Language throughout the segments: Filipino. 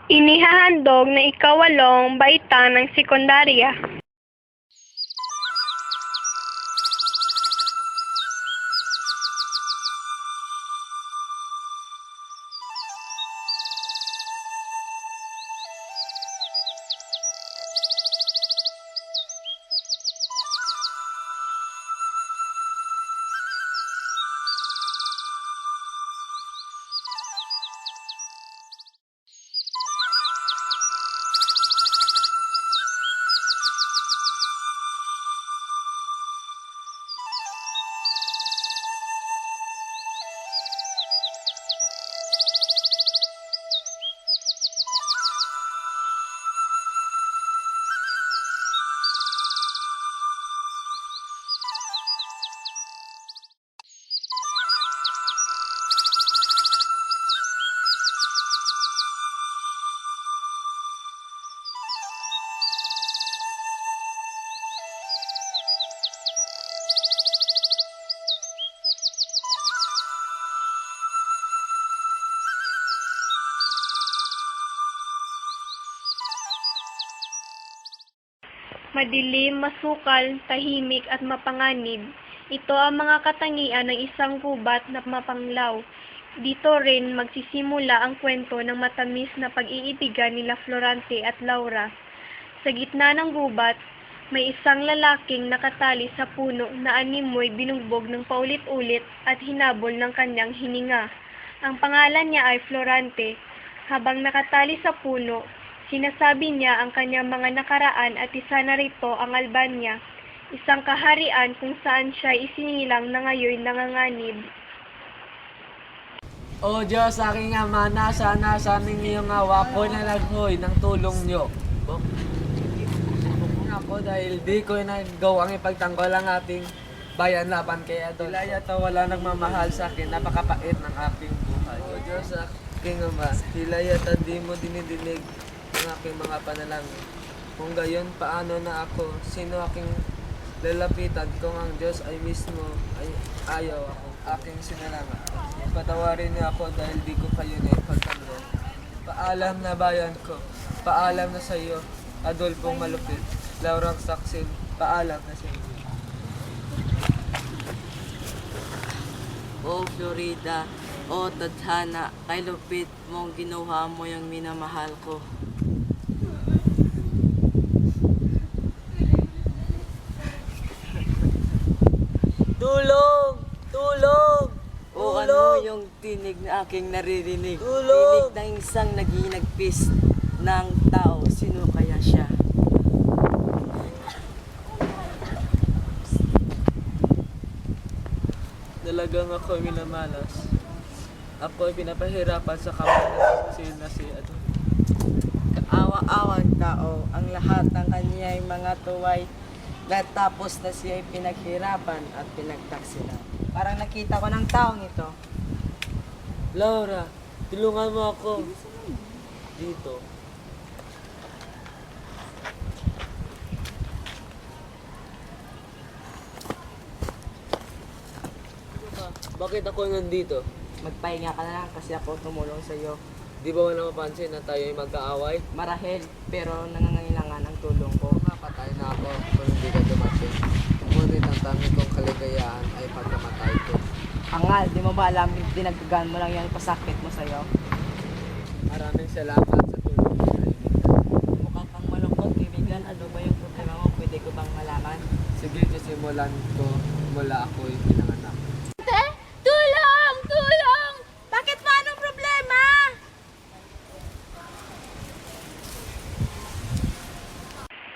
Inihahandog na ikawalong baitang ng sekundarya. Madilim, masukal, tahimik at mapanganib. Ito ang mga katangian ng isang gubat na mapanglaw. Dito rin magsisimula ang kwento ng matamis na pag-iibigan nila Florante at Laura. Sa gitna ng gubat, may isang lalaking nakatali sa puno na animoy binugbog ng paulit-ulit at hinabol ng kanyang hininga. Ang pangalan niya ay Florante. Habang nakatali sa puno, sinasabi niya ang kanyang mga nakaraan at isa na rito ang Albania, isang kaharian kung saan siya isinilang na ngayon nanganganib. O Diyos, aking ama, sana sa aming iyong awa ko na naghoy ng tulong niyo. Ako dahil di ko nagawang ipagtanggol ang ating bayan laban kay Adolfo. Hilayat wala nagmamahal sa akin, napakapait ng aking buhay. O Diyos, aking ama, hilayat di mo dinidinig ang aking mga panalangin. Kung gayon, paano na ako? Sino aking lalapitan kung ang Diyos ay mismo ay ayaw ako? Aking sinalangin. Patawarin niyo ako dahil di ko kayo na ipagtanggol. Paalam na bayan ko. Paalam na sa iyo, Adolfo Malupit. Laurang Saksil, paalam na sa iyo. O Florida, o Tadhana, kay lupit mong ginawa mo yung minamahal ko. Tulong! Tulong! O ano yung tinig na aking naririnig? Tulong! Tinig ng isang naginagpis ng tao. Sino kaya siya? Talagang ako minamalas. Ako ay pinapahirapan sa kamay na si Adolfo. Kaawa-awang tao, ang lahat ng kanya'y mga tuway natapos na siya ay pinaghirapan at pinagtaksilan. Parang nakita ko ng taong ito. Laura, tulungan mo ako. Dito. Bakit ako nandito? Magpahinga ka na lang kasi ako tumulong sa iyo. Di ba wala mapansin na tayo ay magkaaway? Marahil, pero nangangailangan ang tulong ko. Mapatay na ako kung hindi ka dumating. Ngunit ang dami kong kaligayaan ay pagkamatay ko. Angal, di mo ba alam, dinagdagan mo lang yung pasakit mo sa iyo? Maraming salamat sa tulong mo, kaibigan. Mukha kang malungkot, kaibigan. Ano ba yung problema mo? Pwede ko bang malaman? Sige, sisimulan ko mula ako'y pinanganak. Tulong! Tulong! Bakit pa? Anong problema?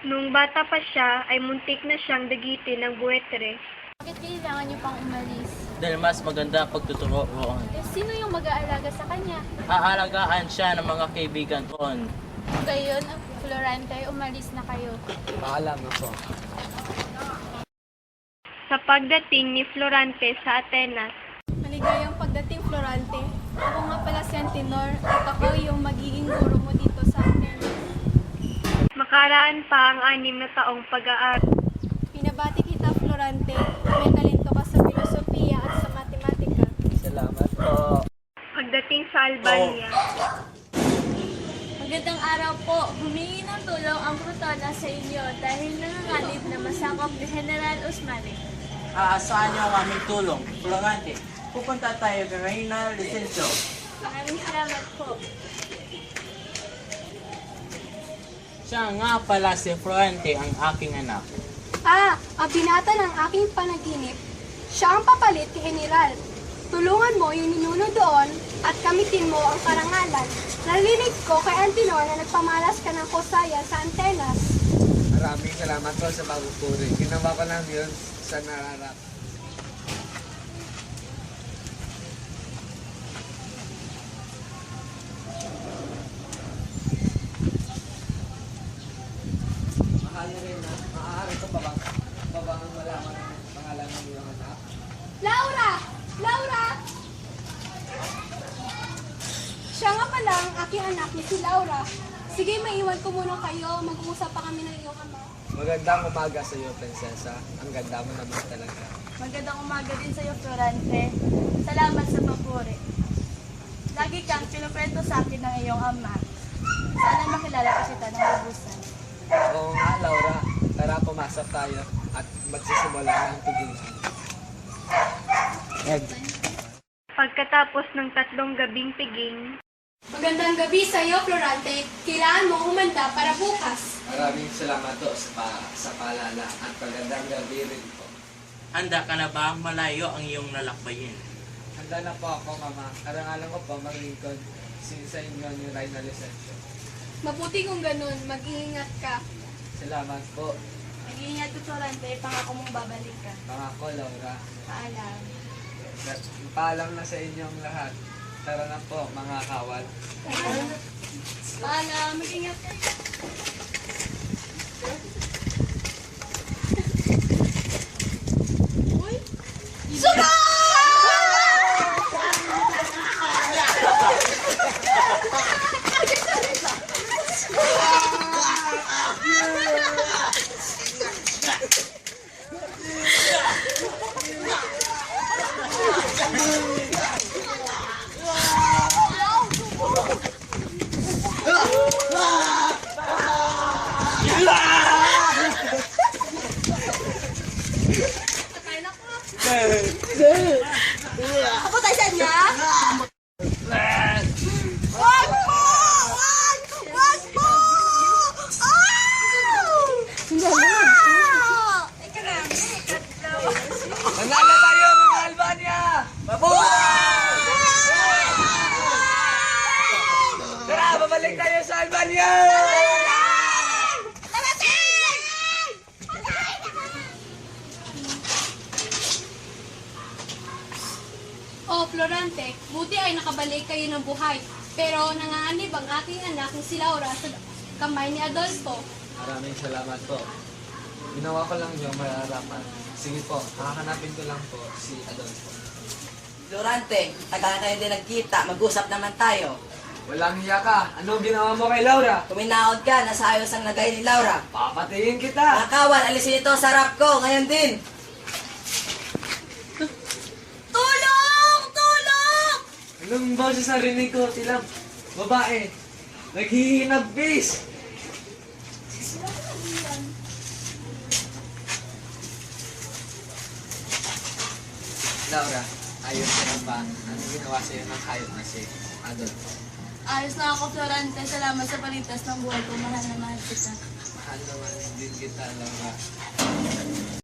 Nung bata pa siya, ay muntik na siyang dagitin ng buwetre. Bakit kailangan niyo pang umalis? Dahil mas maganda ang pagtuturoan. Eh, sino yung mag-aalaga sa kanya? Aalagaan siya ng mga kaibigan ko. Gayon, Florante, umalis na kayo. Paalam ako. Sa pagdating ni Florante sa Atenas, Maligayang pagdating, Florante. Ako nga pala si Antinor at ako yung magiging guro mo dito sa Atenas. makaraan pa ang 6 na taong pag-aaral. Pinabati kita, Florante. May talento ka sa filosofiya at sa matematika. Salamat po. Pagdating sa Albania, Magandang araw po. Humingi ng tulong ang Protona sa inyo dahil nanganganib na masakop ni General Usmani. Aasahan niyo ang aming tulong. Florante, pupunta tayo kay Reyna Licencio. Maraming salamat po. Siya nga pala si Florante, ang aking anak. Ang binata ng aking panaginip. Siya ang papalit kay General. Tulungan mo yung ninuno doon at kamitin mo ang karangalan. Narinig ko kay Antinor na nagpamalas ka ng kusaya sa antenas. Maraming salamat po sa pagpupuri. Ginawa ko lang yun sa nararap. Mahal na rin na. Maaari ko ba bang malaman ang pangalan ng iyong anak? Laura! Laura! Siya nga pala ang aking anak ni si Laura. Sige, maiwan ko muna kayo. Mag-uusap pa kami ng iyong ama. Magandang umaga sa iyo, prinsesa. Ang ganda mo naman talaga. Magandang umaga din sa iyo, Florante. Salamat sa papuri. Lagi kang pinukwento sa akin ng iyong ama. Sana makilala ko kita ng mabusan. Oo nga, Laura. Tara, pumasok tayo at magsisimula ng tigilan. Pagkatapos ng 3 gabing piging, Magandang gabi sa iyo, Florante. Kailangan mo humanda para bukas. Maraming salamat po sa paalala at magandang gabi rin po. Handa ka na ba? Malayo ang iyong lalakbayin. Handa na po ako, Mama. Karangalan ko po maglingkod sa inyo ni Reyna Licencio. Mabuti kung ganun. Mag-iingat ka. Salamat po. Mag-iingat ka, Florante. Pangako mong babalik ka. Pangako, Laura. Paalam. Paalam na sa inyong lahat. Tara na po, mga kawal. Paalam. Mag-ingat ka. Manalo tayo, mga Albania! Mabuhay! Tara, babalik tayo sa Albania! Oh, Florante, buti ay nakabalik kayo ng buhay. Pero nanganganib ang aking anak ni si Laura sa kamay ni Adolfo. Maraming salamat po. Ginawa ko lang yung mararapat. Sige po, hahanapin ko lang po si Adolfo. Florante, tagal na tayo din nagkita. Mag-usap naman tayo. Walang hiya ka. Anong ginawa mo kay Laura? Kuminaod ka, nasa ayos ang lagay ni Laura. Papatingin kita. Mga kawan, alisin ito sa harap ko. Ngayon din. Tulong! Tulong! Anong boses sa rinig ko? Tilang babae. Naghihinabis. Laura, ayos ka na ba? Ano ginawa sa'yo ng hayop na si Adolfo? Ayos na ako, Florante. Salamat sa paligtas ng buhay ko. Mahal na mahal kita. Mahal naman din kita, Laura.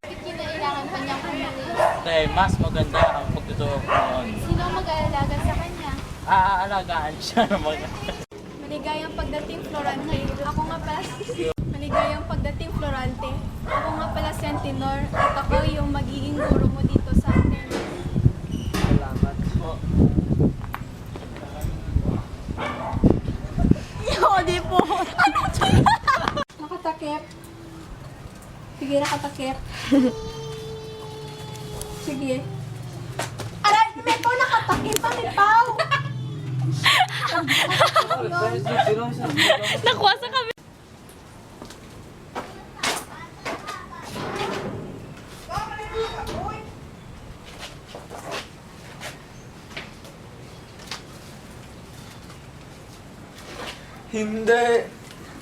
Kinailangan pa niyang pumili. Dahil mas maganda ang pagtuturo noon. Sino ang mag-aalaga sa kanya? Aaalagaan siya ng mga... Maligayang pagdating, Florante. Ako nga pala Maligayang pagdating, Florante. Ako nga pala si Antinor at ako yung magiging guro mo dito sa atin. Salamat po. Hindi po. Nakatakip. Sige, nakatakip. Sige. Aray, may po nakatakip. Bakit pao? nakuha sa kami. Hindi.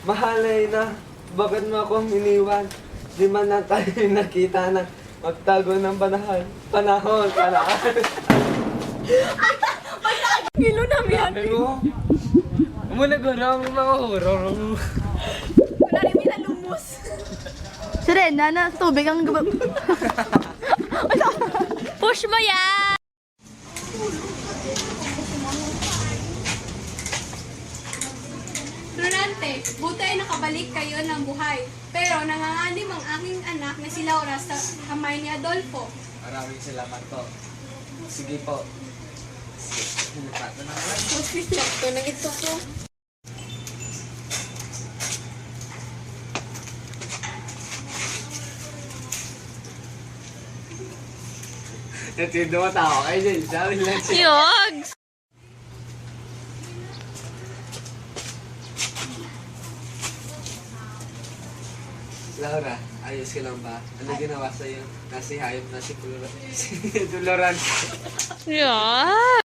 Mahalay na. Bakit mo ako iniwan? Di man na tayo nakita na magtago ng panahon. Panahon. Gilo namin. Sabi mo. Muna gano'ng mga horong. Wala rin may nalumos. Serena, na sa tubig ang Push mo yan! Florante, buti ay nakabalik kayo ng buhay. Pero nanganganib ang aking anak na si Laura sa kamay ni Adolfo. Maraming salamat po. Sige po. Hilipat na naman. Sakto na ito po. Natindo mo tao kayo din. Sabi lang siya. Yogs! Laura, ayos ka lang ba? Ano ginawa sa'yo? Nasi hayop na si Doloran. Yeah.